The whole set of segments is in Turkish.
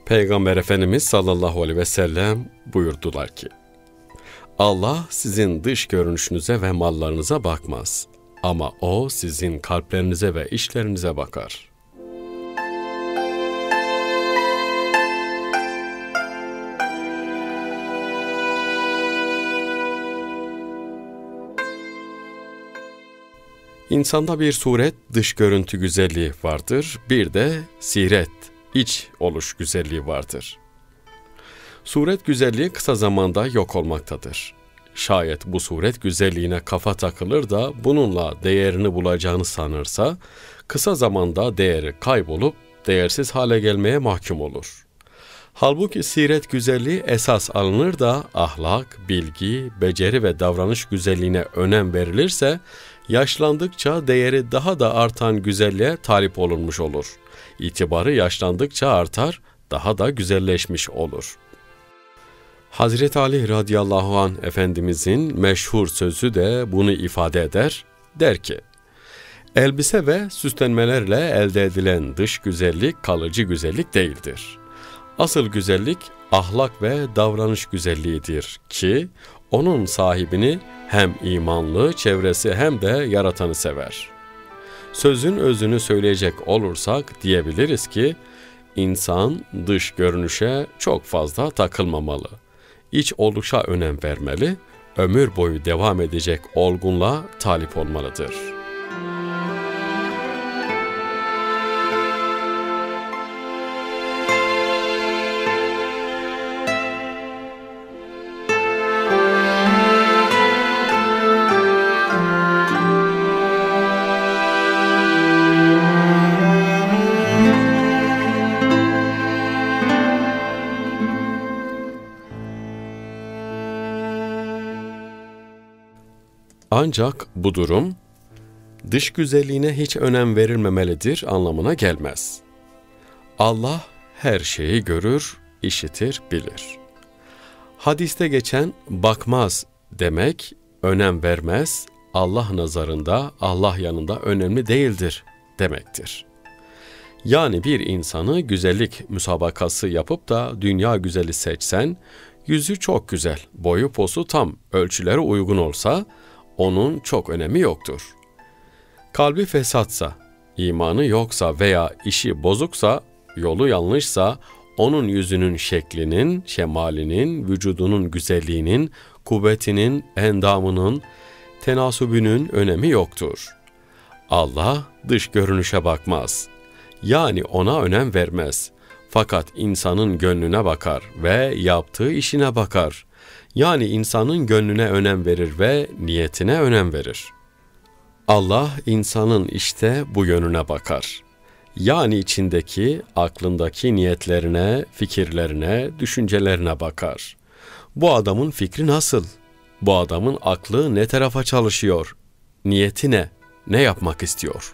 Peygamber Efendimiz sallallahu aleyhi ve sellem buyurdular ki, Allah sizin dış görünüşünüze ve mallarınıza bakmaz. Ama O sizin kalplerinize ve işlerinize bakar. İnsanda bir suret, dış görüntü güzelliği vardır. Bir de siret, iç oluş güzelliği vardır. Suret güzelliği kısa zamanda yok olmaktadır. Şayet bu suret güzelliğine kafa takılır da bununla değerini bulacağını sanırsa, kısa zamanda değeri kaybolup değersiz hale gelmeye mahkum olur. Halbuki siret güzelliği esas alınır da ahlak, bilgi, beceri ve davranış güzelliğine önem verilirse, yaşlandıkça değeri daha da artan güzelliğe talip olunmuş olur. İtibarı yaşlandıkça artar, daha da güzelleşmiş olur. Hazreti Ali radıyallahu anh Efendimizin meşhur sözü de bunu ifade eder. Der ki, elbise ve süslenmelerle elde edilen dış güzellik kalıcı güzellik değildir. Asıl güzellik ahlak ve davranış güzelliğidir ki onun sahibini hem imanlı, çevresi hem de yaratanı sever. Sözün özünü söyleyecek olursak diyebiliriz ki insan dış görünüşe çok fazla takılmamalı. İç oluşa önem vermeli, ömür boyu devam edecek olgunluğa talip olmalıdır. Ancak bu durum, dış güzelliğine hiç önem verilmemelidir anlamına gelmez. Allah her şeyi görür, işitir, bilir. Hadiste geçen bakmaz demek, önem vermez, Allah nazarında, Allah yanında önemli değildir demektir. Yani bir insanı güzellik müsabakası yapıp da dünya güzeli seçsen, yüzü çok güzel, boyu posu tam, ölçülere uygun olsa, onun çok önemi yoktur. Kalbi fesatsa, imanı yoksa veya işi bozuksa, yolu yanlışsa, onun yüzünün şeklinin, şemalinin, vücudunun güzelliğinin, kuvvetinin, endamının, tenasübünün önemi yoktur. Allah dış görünüşe bakmaz. Yani ona önem vermez. Fakat insanın gönlüne bakar ve yaptığı işine bakar. Yani insanın gönlüne önem verir ve niyetine önem verir. Allah insanın işte bu yönüne bakar. Yani içindeki, aklındaki niyetlerine, fikirlerine, düşüncelerine bakar. Bu adamın fikri nasıl? Bu adamın aklı ne tarafa çalışıyor? Niyeti ne? Ne yapmak istiyor?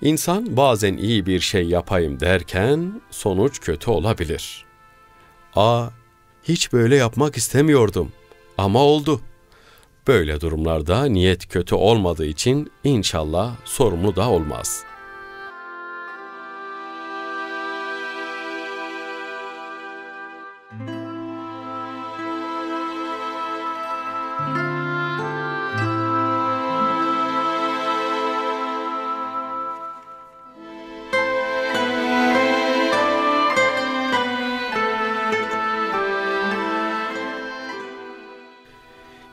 İnsan bazen iyi bir şey yapayım derken sonuç kötü olabilir. Hiç böyle yapmak istemiyordum ama oldu. Böyle durumlarda niyet kötü olmadığı için inşallah sorumlu da olmaz.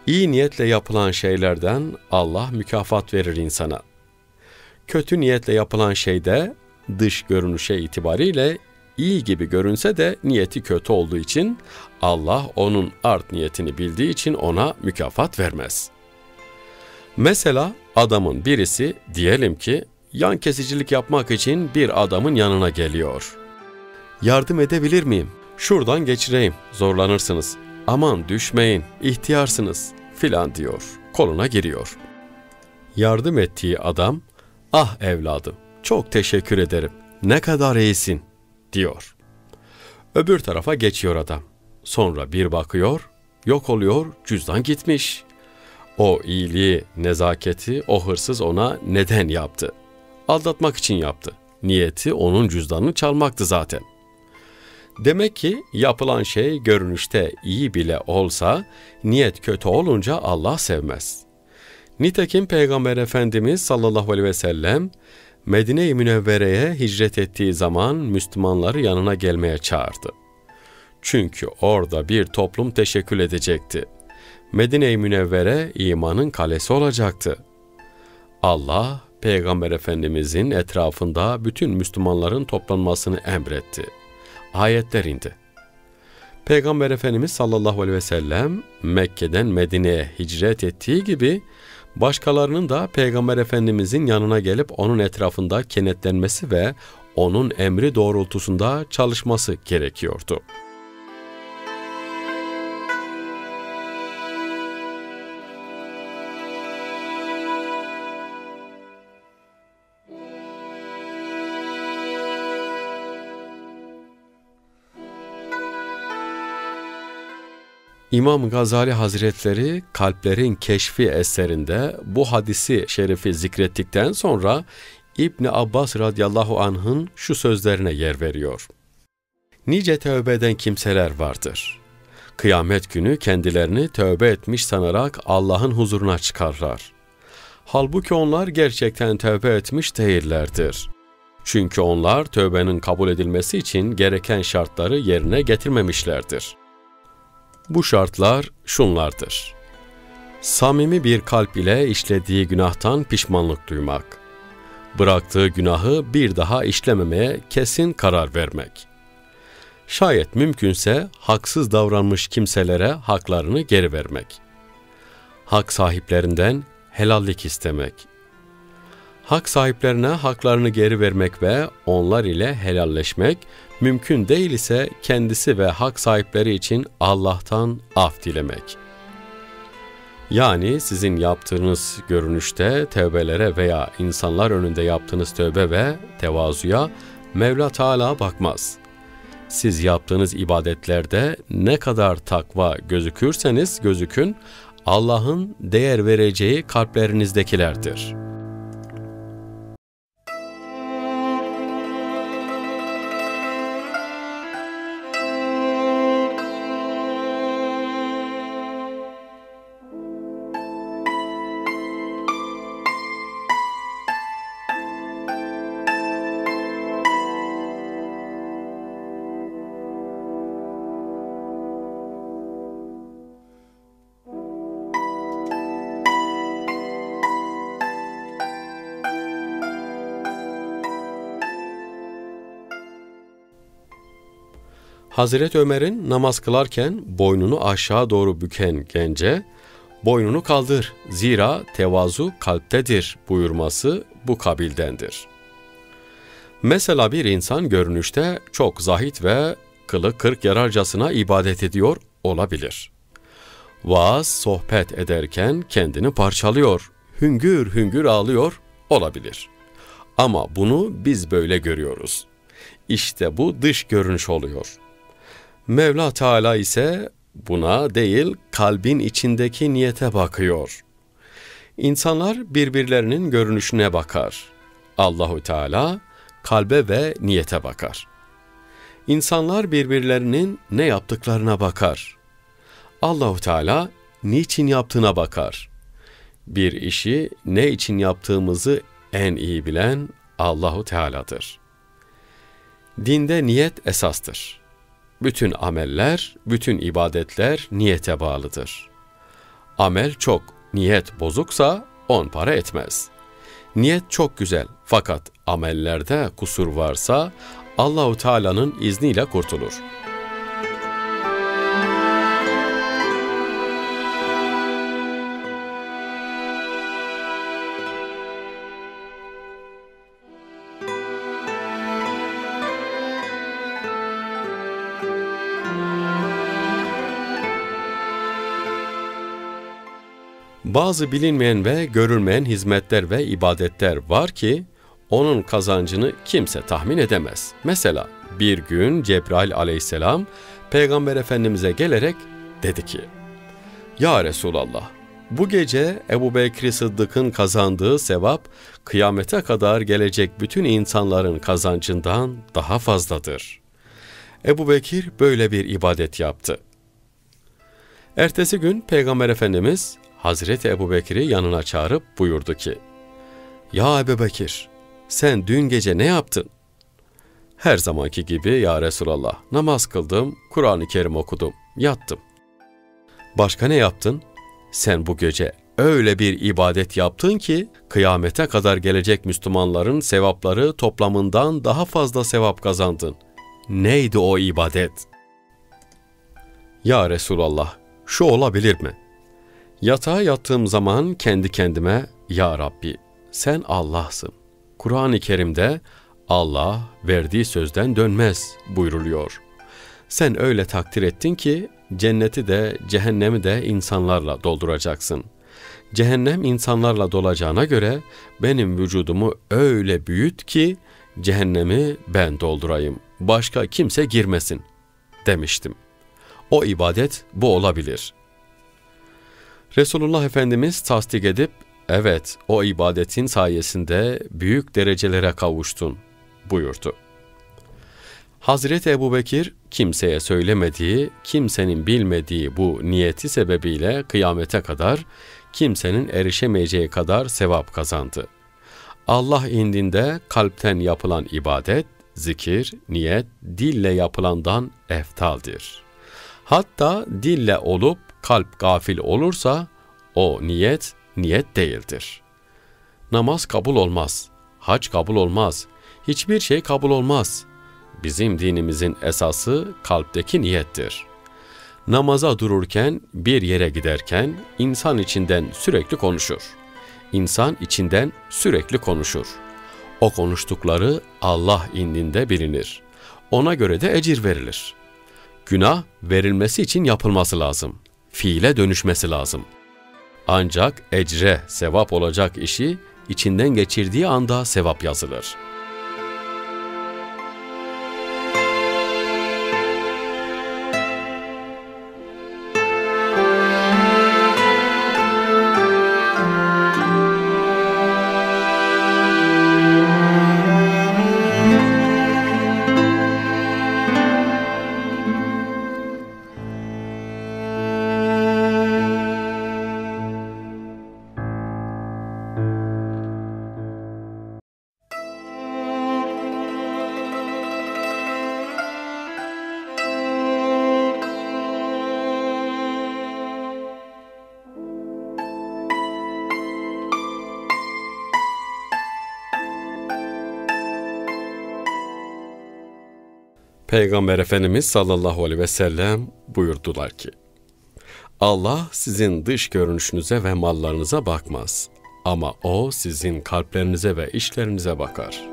İyi niyetle yapılan şeylerden Allah mükafat verir insana. Kötü niyetle yapılan şeyde dış görünüşe itibariyle iyi gibi görünse de niyeti kötü olduğu için Allah onun art niyetini bildiği için ona mükafat vermez. Mesela adamın birisi diyelim ki yan kesicilik yapmak için bir adamın yanına geliyor. Yardım edebilir miyim? Şuradan geçireyim, zorlanırsınız. Aman düşmeyin, ihtiyarsınız filan diyor, koluna giriyor. Yardım ettiği adam, ah evladım, çok teşekkür ederim, ne kadar iyisin diyor. Öbür tarafa geçiyor adam. Sonra bir bakıyor, yok oluyor, cüzdan gitmiş. O iyiliği, nezaketi o hırsız ona neden yaptı? Aldatmak için yaptı. Niyeti onun cüzdanını çalmaktı zaten. Demek ki yapılan şey görünüşte iyi bile olsa, niyet kötü olunca Allah sevmez. Nitekim Peygamber Efendimiz sallallahu aleyhi ve sellem, Medine-i Münevvere'ye hicret ettiği zaman Müslümanları yanına gelmeye çağırdı. Çünkü orada bir toplum teşekkül edecekti. Medine-i Münevvere imanın kalesi olacaktı. Allah, Peygamber Efendimizin etrafında bütün Müslümanların toplanmasını emretti. Ayetler indi. Peygamber Efendimiz sallallahu aleyhi ve sellem Mekke'den Medine'ye hicret ettiği gibi başkalarının da Peygamber Efendimizin yanına gelip onun etrafında kenetlenmesi ve onun emri doğrultusunda çalışması gerekiyordu. İmam Gazali Hazretleri Kalplerin Keşfi eserinde bu hadisi şerifi zikrettikten sonra İbn Abbas radıyallahu anh'ın şu sözlerine yer veriyor. Nice tövbe eden kimseler vardır. Kıyamet günü kendilerini tövbe etmiş sanarak Allah'ın huzuruna çıkarlar. Halbuki onlar gerçekten tövbe etmiş değillerdir. Çünkü onlar tövbenin kabul edilmesi için gereken şartları yerine getirmemişlerdir. Bu şartlar şunlardır: samimi bir kalp ile işlediği günahtan pişmanlık duymak, bıraktığı günahı bir daha işlememeye kesin karar vermek, şayet mümkünse haksız davranmış kimselere haklarını geri vermek, hak sahiplerinden helallik istemek, hak sahiplerine haklarını geri vermek ve onlar ile helalleşmek, mümkün değil ise kendisi ve hak sahipleri için Allah'tan af dilemek. Yani sizin yaptığınız görünüşte tevbelere veya insanlar önünde yaptığınız tövbe ve tevazuya Mevla Teala bakmaz. Siz yaptığınız ibadetlerde ne kadar takva gözükürseniz gözükün, Allah'ın değer vereceği kalplerinizdekilerdir. Hazreti Ömer'in namaz kılarken boynunu aşağı doğru büken gence, boynunu kaldır, zira tevazu kalptedir buyurması bu kabildendir. Mesela bir insan görünüşte çok zahit ve kılı kırk yararcasına ibadet ediyor olabilir. Vaaz, sohbet ederken kendini parçalıyor, hüngür hüngür ağlıyor olabilir. Ama bunu biz böyle görüyoruz. İşte bu dış görünüş oluyor. Mevla Teala ise buna değil, kalbin içindeki niyete bakıyor. İnsanlar birbirlerinin görünüşüne bakar. Allahu Teala kalbe ve niyete bakar. İnsanlar birbirlerinin ne yaptıklarına bakar. Allahu Teala niçin yaptığına bakar. Bir işi ne için yaptığımızı en iyi bilen Allahu Teala'dır. Dinde niyet esastır. Bütün ameller, bütün ibadetler niyete bağlıdır. Amel çok, niyet bozuksa 10 para etmez. Niyet çok güzel fakat amellerde kusur varsa Allahu Teala'nın izniyle kurtulur. Bazı bilinmeyen ve görülmeyen hizmetler ve ibadetler var ki onun kazancını kimse tahmin edemez. Mesela bir gün Cebrail aleyhisselam Peygamber Efendimiz'e gelerek dedi ki: "Ya Resulallah, bu gece Ebu Bekir Sıddık'ın kazandığı sevap kıyamete kadar gelecek bütün insanların kazancından daha fazladır. Ebubekir böyle bir ibadet yaptı. Ertesi gün Peygamber Efendimiz Hazreti Ebubekir'i yanına çağırıp buyurdu ki, "Ya Ebubekir, sen dün gece ne yaptın?" "Her zamanki gibi ya Resulallah, namaz kıldım, Kur'an-ı Kerim okudum, yattım." "Başka ne yaptın?" "Sen bu gece öyle bir ibadet yaptın ki kıyamete kadar gelecek Müslümanların sevapları toplamından daha fazla sevap kazandın." "Neydi o ibadet?" "Ya Resulallah, şu olabilir mi? Yatağa yattığım zaman kendi kendime, Ya Rabbi, sen Allah'sın. Kur'an-ı Kerim'de Allah verdiği sözden dönmez buyruluyor. Sen öyle takdir ettin ki cenneti de cehennemi de insanlarla dolduracaksın. Cehennem insanlarla dolacağına göre benim vücudumu öyle büyüt ki cehennemi ben doldurayım, başka kimse girmesin," demiştim. O ibadet bu olabilir. Resulullah Efendimiz tasdik edip, "Evet, o ibadetin sayesinde büyük derecelere kavuştun," buyurdu. Hazreti Ebubekir kimseye söylemediği, kimsenin bilmediği bu niyeti sebebiyle kıyamete kadar kimsenin erişemeyeceği kadar sevap kazandı. Allah indinde kalpten yapılan ibadet, zikir, niyet, dille yapılandan eftaldir. Hatta dille olup kalp gafil olursa o niyet değildir. Namaz kabul olmaz, hac kabul olmaz, hiçbir şey kabul olmaz. Bizim dinimizin esası kalpteki niyettir. Namaza dururken, bir yere giderken insan içinden sürekli konuşur. İnsan içinden sürekli konuşur. O konuştukları Allah indinde bilinir. Ona göre de ecir verilir. Günah verilmesi için yapılması lazım. Fiile dönüşmesi lazım. Ancak ecre, sevap olacak işi içinden geçirdiği anda sevap yazılır. Peygamber Efendimiz sallallahu aleyhi ve sellem buyurdular ki, "Allah sizin dış görünüşünüze ve mallarınıza bakmaz. Ama O sizin kalplerinize ve işlerinize bakar."